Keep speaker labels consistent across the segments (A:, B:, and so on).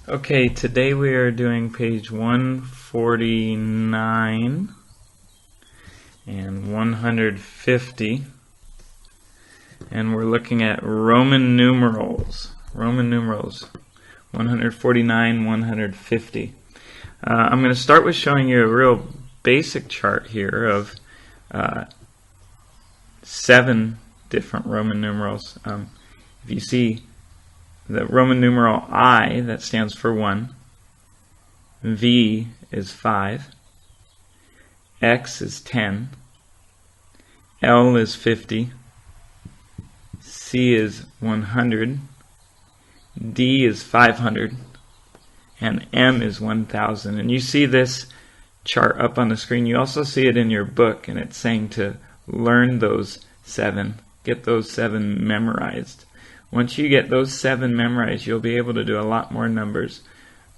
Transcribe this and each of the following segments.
A: Okay, today we are doing page 149 and 150, and we're looking at Roman numerals. Roman numerals, 149, 150. I'm going to start with showing you a real basic chart here of 7 different Roman numerals. If you see the Roman numeral I, that stands for 1, V is 5, X is 10, L is 50, C is 100, D is 500, and M is 1000. And you see this chart up on the screen. You also see it in your book, and it's saying to learn those 7, get those 7 memorized. Once you get those 7 memorized, you'll be able to do a lot more numbers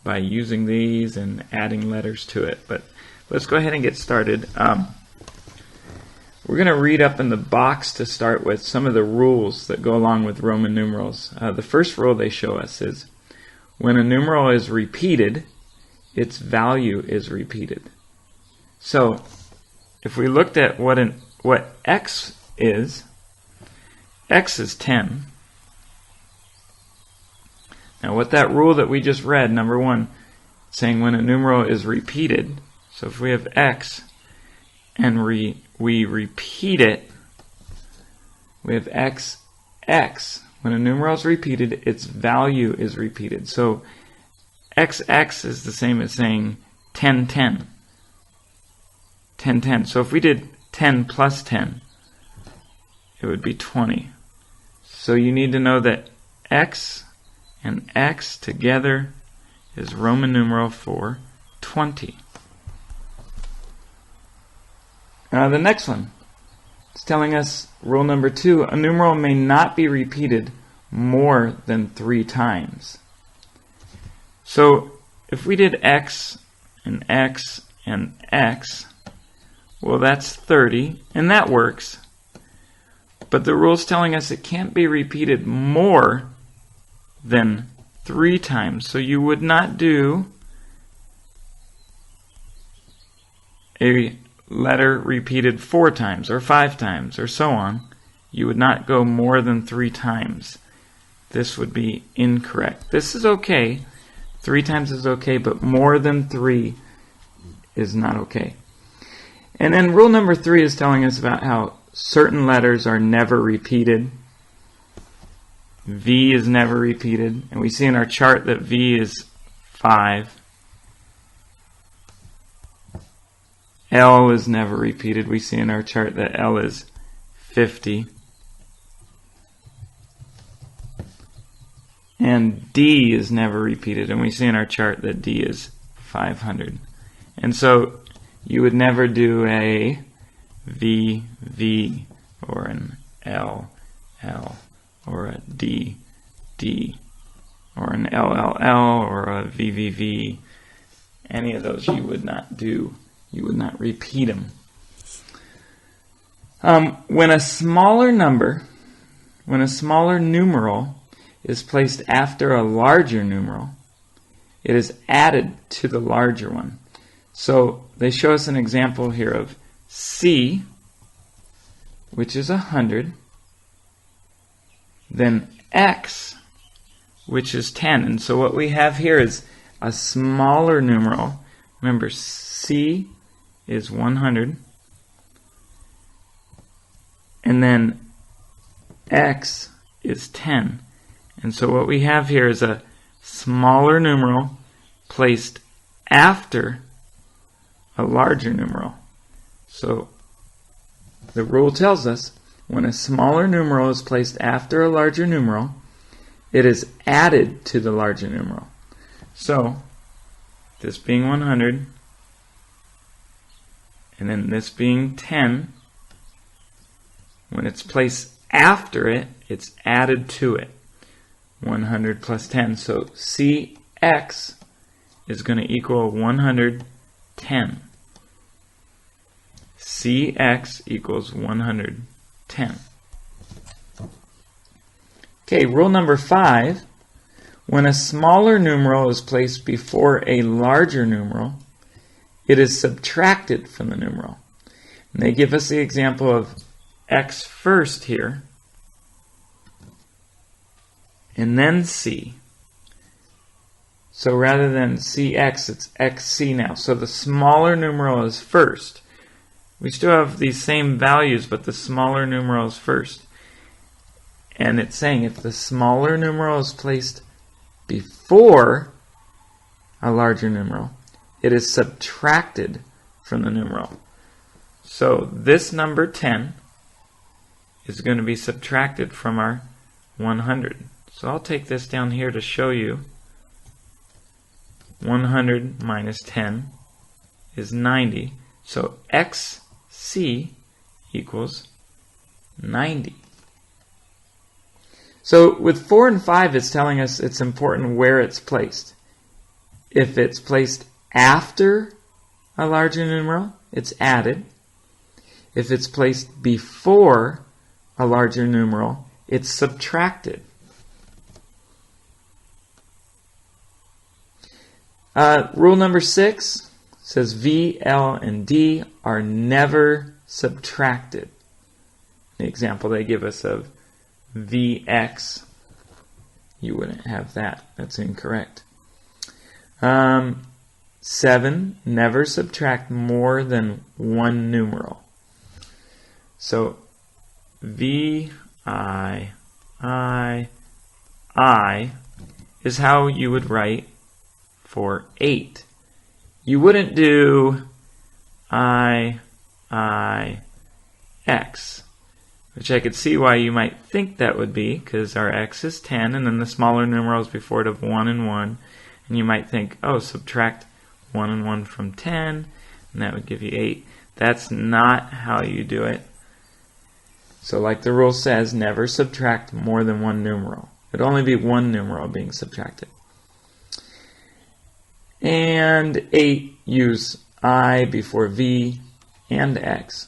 A: by using these and adding letters to it. But let's go ahead and get started. We're going to read up in the box to start with some of the rules that go along with Roman numerals. The first rule they show us is when a numeral is repeated, its value is repeated. So if we looked at what X is 10. Now what that rule that we just read, number 1, saying when a numeral is repeated, so if we have X and we repeat it, we have X. When a numeral is repeated, its value is repeated. So XX is the same as saying 10, 10. 10, 10. So if we did 10 plus 10, it would be 20. So you need to know that X and X together is Roman numeral for 20. Now the next one, it's telling us rule number 2, a numeral may not be repeated more than 3 times. So if we did X and X and X, well, that's 30, and that works. But the rule's telling us it can't be repeated more than 3 times. So you would not do a letter repeated 4 times or 5 times or so on. You would not go more than 3 times. This would be incorrect. This is okay. 3 times is okay, but more than 3 is not okay. And then rule number 3 is telling us about how certain letters are never repeated. V is never repeated, and we see in our chart that V is 5. L is never repeated. We see in our chart that L is 50. And D is never repeated, and we see in our chart that D is 500. And so you would never do a V, V, or an L, L, or a D, D, or an L, L, L, or a V, V, V. Any of those you would not do. You would not repeat them. When a smaller numeral is placed after a larger numeral, it is added to the larger one. So they show us an example here of C, which is 100, then X, which is 10. And so what we have here is a smaller numeral. Remember, C is 100, and then X is 10. And so what we have here is a smaller numeral placed after a larger numeral. So the rule tells us when a smaller numeral is placed after a larger numeral, it is added to the larger numeral. So this being 100, and then this being 10, when it's placed after it, it's added to it. 100 plus 10. So CX is going to equal 110. CX equals 110. Okay, rule number 5. When a smaller numeral is placed before a larger numeral, it is subtracted from the numeral. And they give us the example of x first here, and then c. So rather than cx, it's xc now. So the smaller numeral is first. We still have these same values, but the smaller numeral is first. And it's saying if the smaller numeral is placed before a larger numeral, it is subtracted from the numeral. So this number 10 is going to be subtracted from our 100. So I'll take this down here to show you. 100 minus 10 is 90. So xc equals 90. So with 4 and 5, it's telling us it's important where it's placed. If it's placed after a larger numeral, it's added. If it's placed before a larger numeral, it's subtracted. Rule number 6 says V, L, and D are never subtracted. The example they give us of Vx, you wouldn't have that. That's incorrect. 7, never subtract more than one numeral. So V, I is how you would write for 8. You wouldn't do x, which I could see why you might think that would be, because our x is 10, and then the smaller numerals before it of 1 and 1, and you might think, oh, subtract 1 and 1 from 10, and that would give you 8. That's not how you do it. So like the rule says, never subtract more than one numeral. It would only be one numeral being subtracted. And 8, use I before V and X.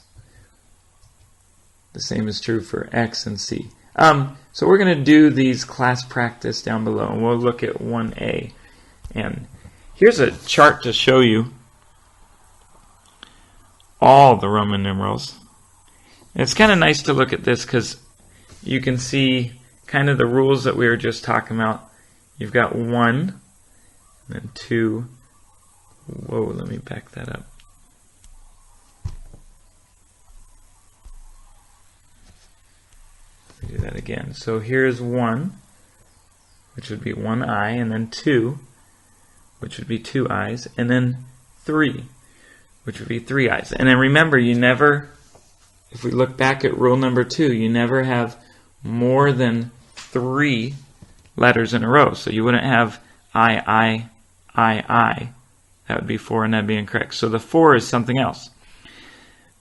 A: The same is true for X and C. So we're going to do these class practice down below, and we'll look at 1A. And here's a chart to show you all the Roman numerals. And it's kind of nice to look at this because you can see kind of the rules that we were just talking about. You've got 1, then 2. Whoa, let me back that up. Let me do that again. So here's 1, which would be 1 I, and then 2, which would be 2 I's, and then 3, which would be 3 I's. And then remember, you never, if we look back at rule number 2, you never have more than 3 letters in a row. So you wouldn't have I. That would be 4, and that would be incorrect. So the 4 is something else.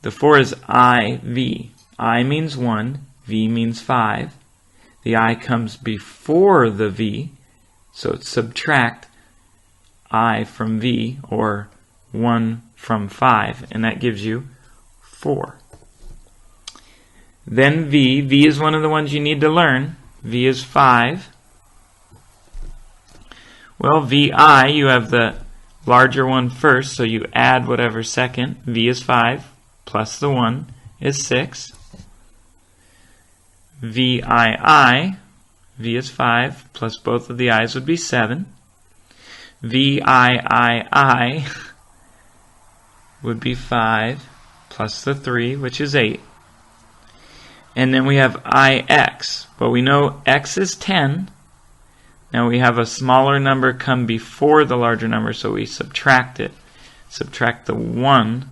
A: The 4 is IV. I means 1, V means 5. The I comes before the V, so it's subtract I from V, or 1 from 5, and that gives you 4. Then V. V is one of the ones you need to learn. V is 5. Well, VI, you have the larger one first, so you add whatever second. V is 5, plus the 1 is 6. VII, V is 5, plus both of the I's would be 7. VIII would be 5, plus the 3, which is 8. And then we have IX, but we know X is 10. Now we have a smaller number come before the larger number, so we subtract it. Subtract the 1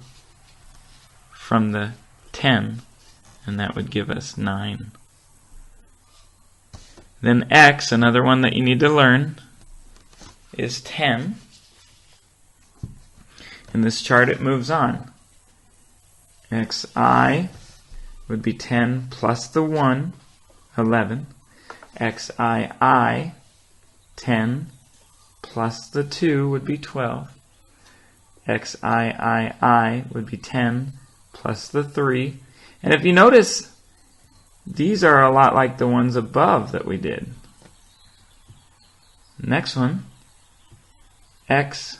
A: from the 10, and that would give us 9. Then X, another one that you need to learn, is 10. In this chart it moves on. XI would be 10 plus the 1, 11. XII, 10 plus the 2 would be 12. XIII would be 10 plus the 3. And if you notice, these are a lot like the ones above that we did. Next one, x,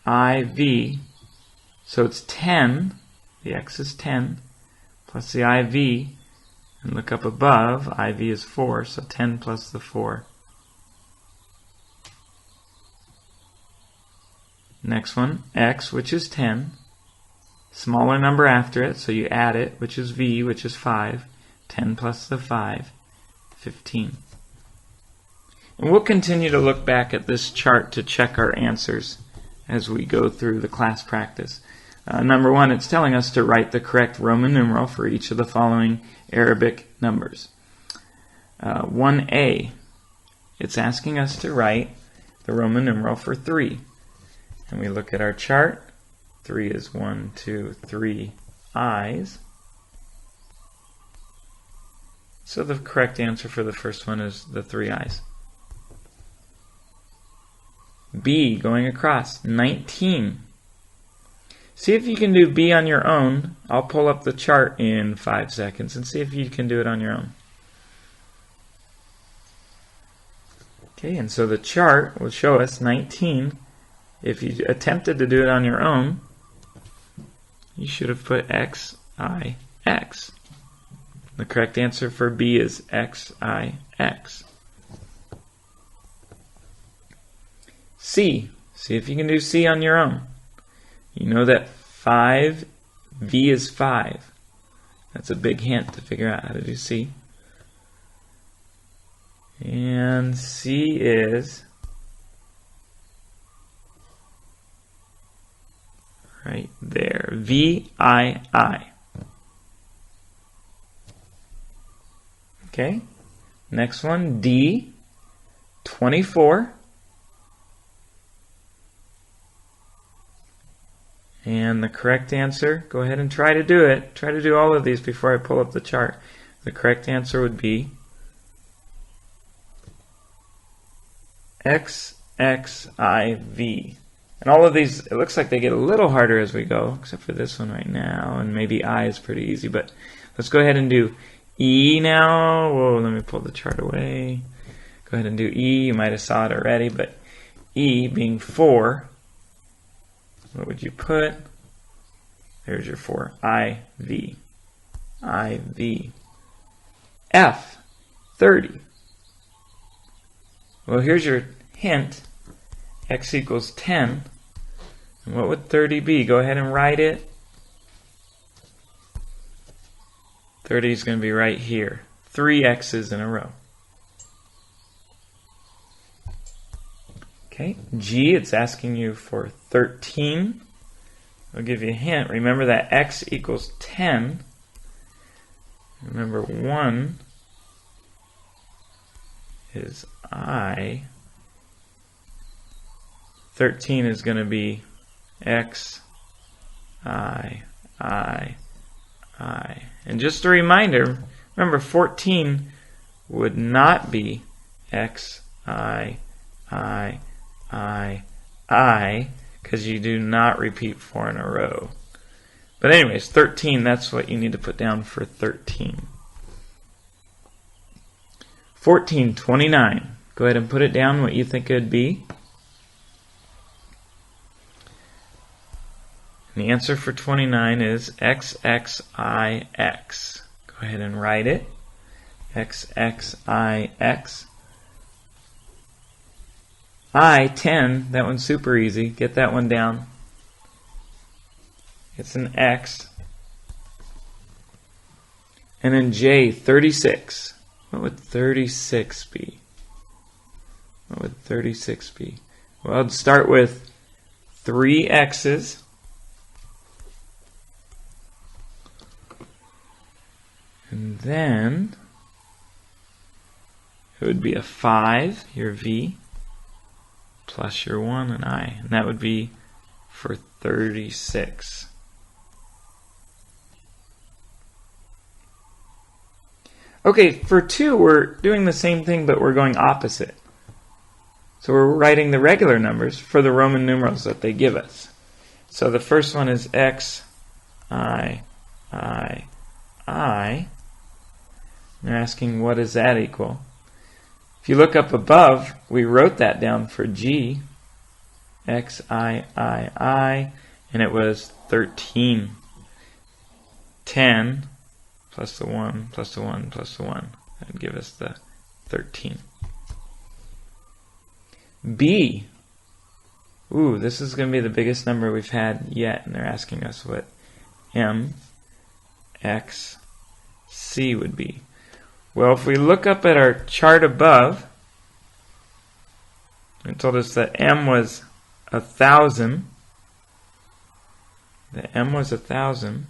A: I, v. So it's 10, the x is 10, plus the IV, and look up above, IV is 4, so 10 plus the 4. Next one, x, which is 10, smaller number after it, so you add it, which is v, which is 5, 10 plus the 5, 15. And we'll continue to look back at this chart to check our answers as we go through the class practice. Number one, it's telling us to write the correct Roman numeral for each of the following Arabic numbers. 1a, it's asking us to write the Roman numeral for 3. And we look at our chart. 3 is 1, 2, 3 I's. So the correct answer for the first one is the 3 I's. B, going across, 19. See if you can do B on your own. I'll pull up the chart in 5 seconds and see if you can do it on your own. Okay, and so the chart will show us 19. If you attempted to do it on your own, you should have put X, I, X. The correct answer for B is X, I, X. C, see if you can do C on your own. You know that 5, V is 5. That's a big hint to figure out how to do C. And C is right there, V, I, I. Okay, next one, D, 24. And the correct answer, go ahead and try to do it. Try to do all of these before I pull up the chart. The correct answer would be X, X, I, V. And all of these, it looks like they get a little harder as we go, except for this one right now, and maybe I is pretty easy. But let's go ahead and do E now. Whoa, let me pull the chart away. Go ahead and do E. You might have saw it already, but E being 4. What would you put? There's your 4. I, V. I, V. F, 30. Well, here's your hint. X equals 10. And what would 30 be? Go ahead and write it. 30 is going to be right here. 3 X's in a row. Okay, G, it's asking you for 13. I'll give you a hint. Remember that X equals 10. Remember 1 is I. 13 is going to be X, I. And just a reminder, remember 14 would not be X, I, because you do not repeat 4 in a row. But anyways, 13, that's what you need to put down for 13. 14, 29. Go ahead and put it down what you think it would be. And the answer for 29 is XXIX. Go ahead and write it. XXIX. I, 10, that one's super easy. Get that one down. It's an X. And then J, 36. What would 36 be? What would 36 be? Well, I'd start with 3 X's. And then it would be a 5, your V, plus your 1, and I. And that would be for 36. Okay, for 2, we're doing the same thing, but we're going opposite. So we're writing the regular numbers for the Roman numerals that they give us. So the first one is X, I. They're asking, what does that equal? If If you look up above, we wrote that down for G, X, I, and it was 13. 10 plus the 1 plus the 1 plus the 1. That would give us the 13. B. Ooh, this is going to be the biggest number we've had yet, and they're asking us what M, X, C would be. Well, if we look up at our chart above, it told us that M was 1,000. The M was 1,000.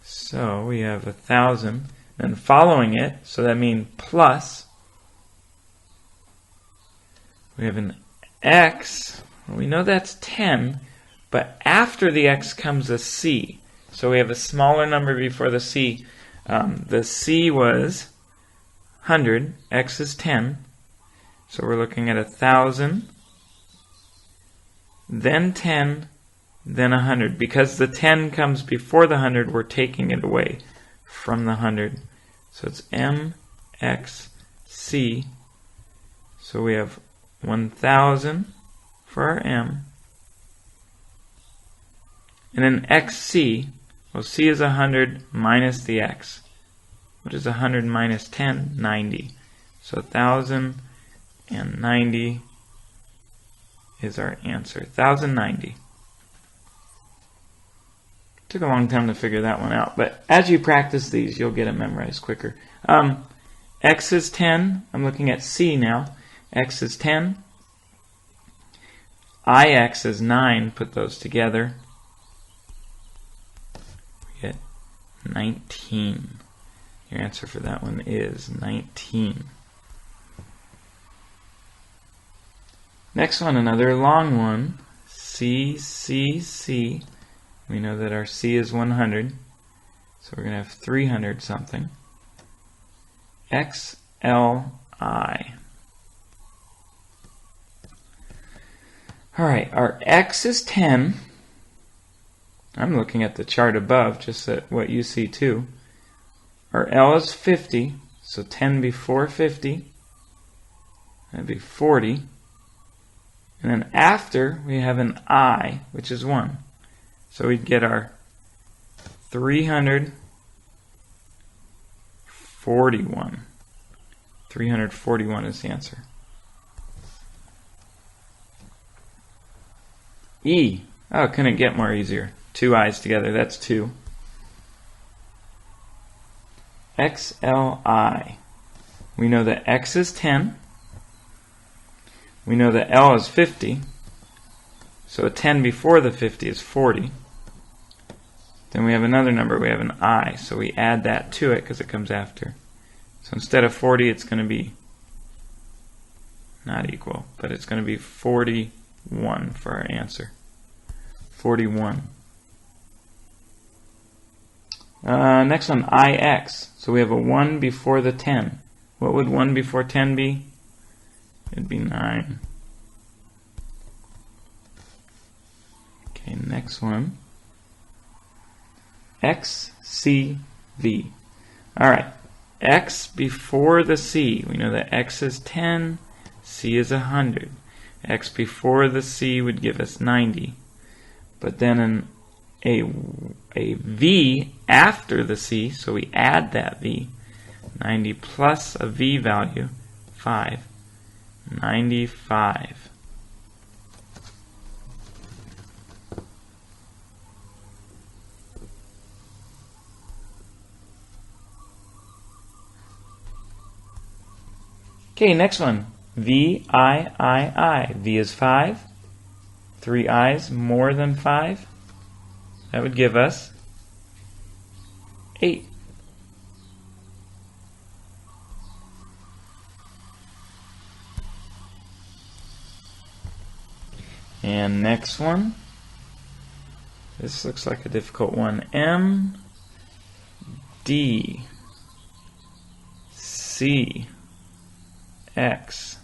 A: So we have 1,000. And following it, so that means plus, we have an X. Well, we know that's 10, but after the X comes a C. So we have a smaller number before the C. The C was 100. X is 10. So we're looking at 1,000, then 10, then 100. Because the 10 comes before the 100, we're taking it away from the 100. So it's M, X, C. So we have 1,000 for our M. And then XC, well, C is 100 minus the X. What is 100 minus 10? 90. So 1,090 is our answer. 1,090. Took a long time to figure that one out, but as you practice these, you'll get it memorized quicker. X is 10. I'm looking at C now. X is 10. IX is 9. Put those together. We get 19. Your answer for that one is 19. Next one, another long one. C, C, C. We know that our C is 100, so we're going to have 300 something. X, L, I. Alright, our X is 10. I'm looking at the chart above, just at what you see too. Our L is 50, so 10 before 50. That'd be 40. And then after, we have an I, which is 1. So we'd get our 341. 341 is the answer. E. Oh, couldn't get more easier. 2 I's together, that's 2. XLI. We know that X is 10. We know that L is 50. So a 10 before the 50 is 40. Then we have another number, we have an I, so we add that to it because it comes after. So instead of 40, it's going to be not equal, but it's going to be 41 for our answer. 41. Next one, IX. So we have a 1 before the 10. What would 1 before 10 be? It'd be 9. Okay, next one. XCV. Alright, X before the C. We know that X is 10, C is 100. X before the C would give us 90. But then a V after the C, so we add that V. 90 plus a V value, 5. 95. Okay, next one. V, I. V is 5. 3 I's more than 5. That would give us 8. And next one. This looks like a difficult one. M, D, C, X,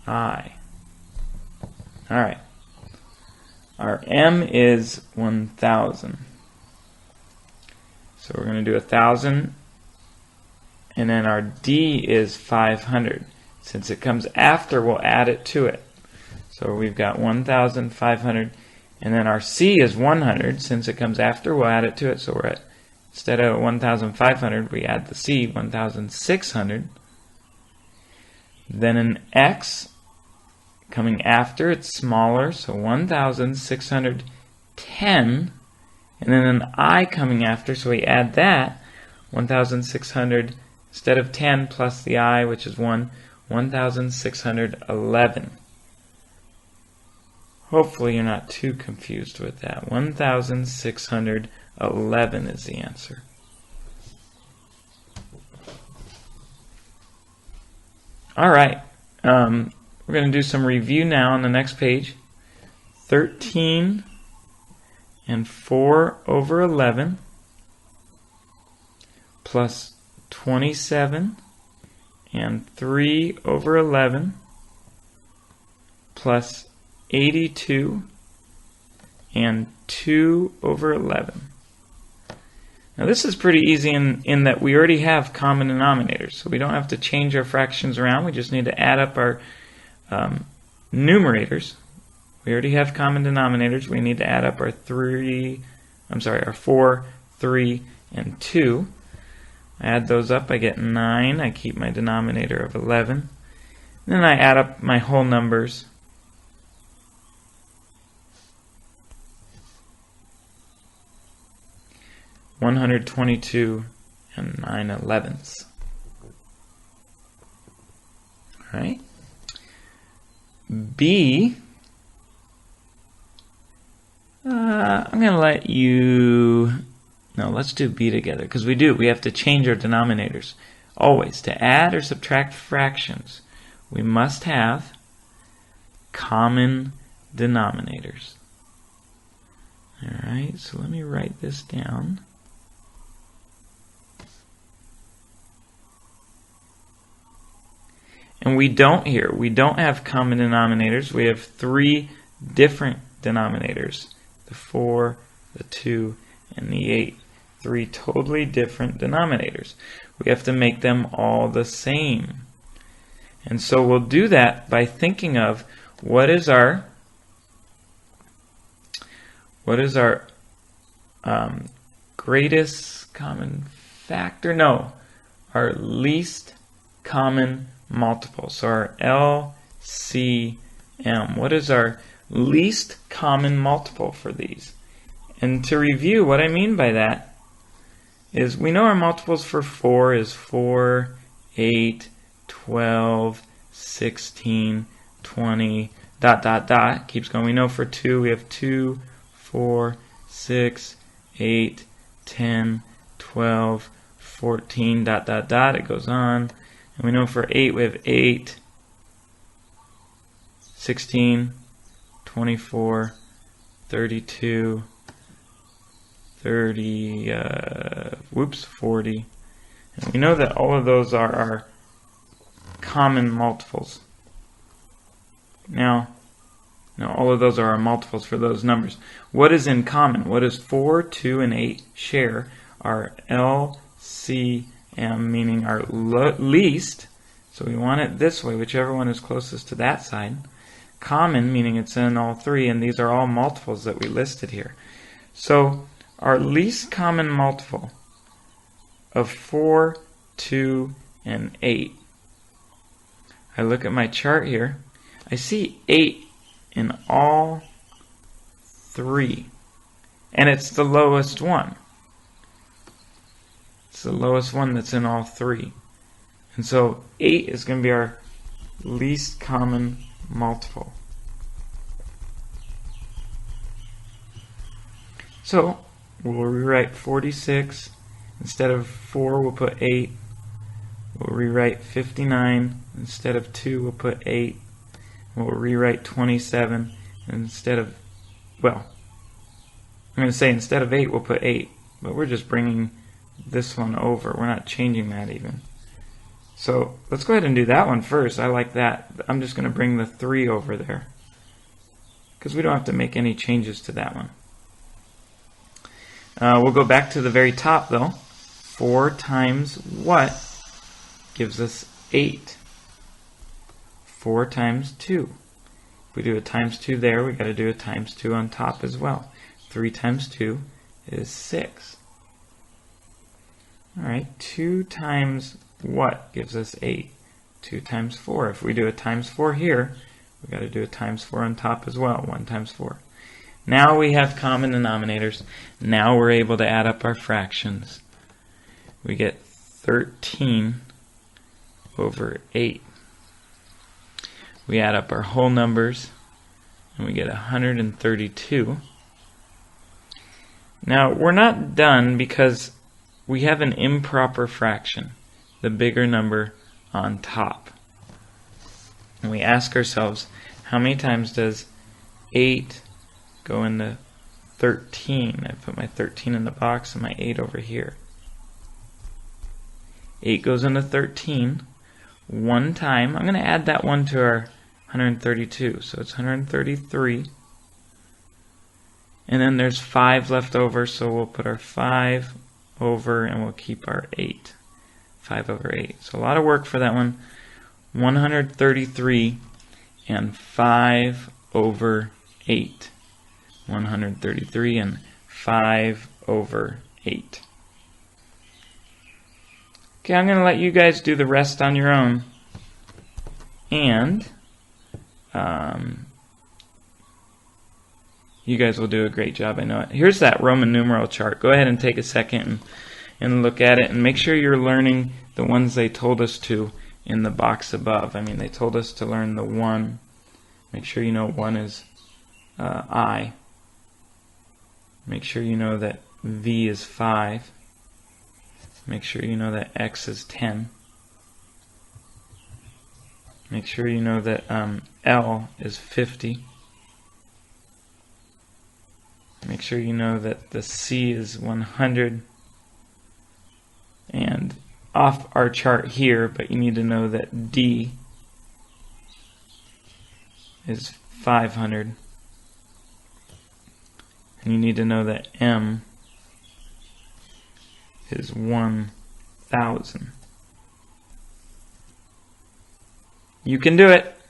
A: I. Alright. Our M is 1,000. So we're going to do 1,000, and then our D is 500. Since it comes after, we'll add it to it. So we've got 1,500, and then our C is 100. Since it comes after, we'll add it to it. So we're at, instead of 1,500, we add the C, 1,600. Then an X coming after, it's smaller, so 1,610. And then an I coming after, so we add that, 1,600, instead of 10 plus the I, which is 1, 1,611. Hopefully you're not too confused with that. 1,611 is the answer. Alright, we're going to do some review now on the next page. 13 and 4 over 11 plus 27 and 3 over 11 plus 82 and 2 over 11. Now this is pretty easy in that we already have common denominators, so we don't have to change our fractions around. We just need to add up our numerators. We already have common denominators. We need to add up our 4, 3, and 2. I add those up, I get 9. I keep my denominator of 11. Then I add up my whole numbers. $122 and 9/11. All right. B. I'm going to let you... No, let's do B together, because we have to change our denominators. Always, to add or subtract fractions, we must have common denominators. Alright, so let me write this down. And we don't here. We don't have common denominators. We have 3 different denominators. The 4, the 2, and the 8. 3 totally different denominators. We have to make them all the same. And so we'll do that by thinking of what is our greatest common factor? No, our least common multiple. So our LCM. What is our least common multiple for these? And to review, what I mean by that is we know our multiples for 4 is 4, 8, 12, 16, 20, ... Keeps going. We know for 2 we have 2, 4, 6, 8, 10, 12, 14, ... It goes on. And we know for 8 we have 8, 16, 24, 32, 30, 40. And we know that all of those are our common multiples. Now all of those are our multiples for those numbers. What is in common? What does 4, 2, and 8 share? Our LCM, meaning our least. So we want it this way, whichever one is closest to that side. Common, meaning it's in all 3, and these are all multiples that we listed here. So our least common multiple of 4, 2, and 8. I look at my chart here. I see 8 in all 3. And it's the lowest one. It's the lowest one that's in all 3. And so 8 is going to be our least common multiple. So we'll rewrite 46. Instead of 4, we'll put 8. We'll rewrite 59. Instead of 2, we'll put 8. We'll rewrite 27. Instead of, well, I'm going to say instead of 8, we'll put 8. But we're just bringing this one over. We're not changing that even. So let's go ahead and do that one first. I like that. I'm just going to bring the 3 over there, because we don't have to make any changes to that one. We'll go back to the very top though. 4 times what gives us 8? 4 times 2. If we do a times 2 there, we got to do a times 2 on top as well. 3 times 2 is 6. Alright, 2 times what gives us 8? 2 times 4. If we do a times 4 here, we got to do a times 4 on top as well. 1 times 4. Now we have common denominators. Now we're able to add up our fractions. We get 13 over 8. We add up our whole numbers and we get 132. Now we're not done because we have an improper fraction, the bigger number on top. And we ask ourselves, how many times does 8 go into 13? I put my 13 in the box and my 8 over here. 8 goes into 13 one time. I'm going to add that one to our 132. So it's 133. And then there's 5 left over, so we'll put our 5 over and we'll keep our 8. 5 over 8. So a lot of work for that one. 133 and 5 over 8. 133 and 5 over 8. Okay, I'm going to let you guys do the rest on your own. And you guys will do a great job, I know it. Here's that Roman numeral chart. Go ahead and take a second and look at it and make sure you're learning the ones they told us to in the box above. I mean, they told us to learn the 1. Make sure you know 1 is I. Make sure you know that V is 5. Make sure you know that X is 10. Make sure you know that L is 50. Make sure you know that the C is 100. And off our chart here, but you need to know that D is 500. And you need to know that M is 1,000. You can do it.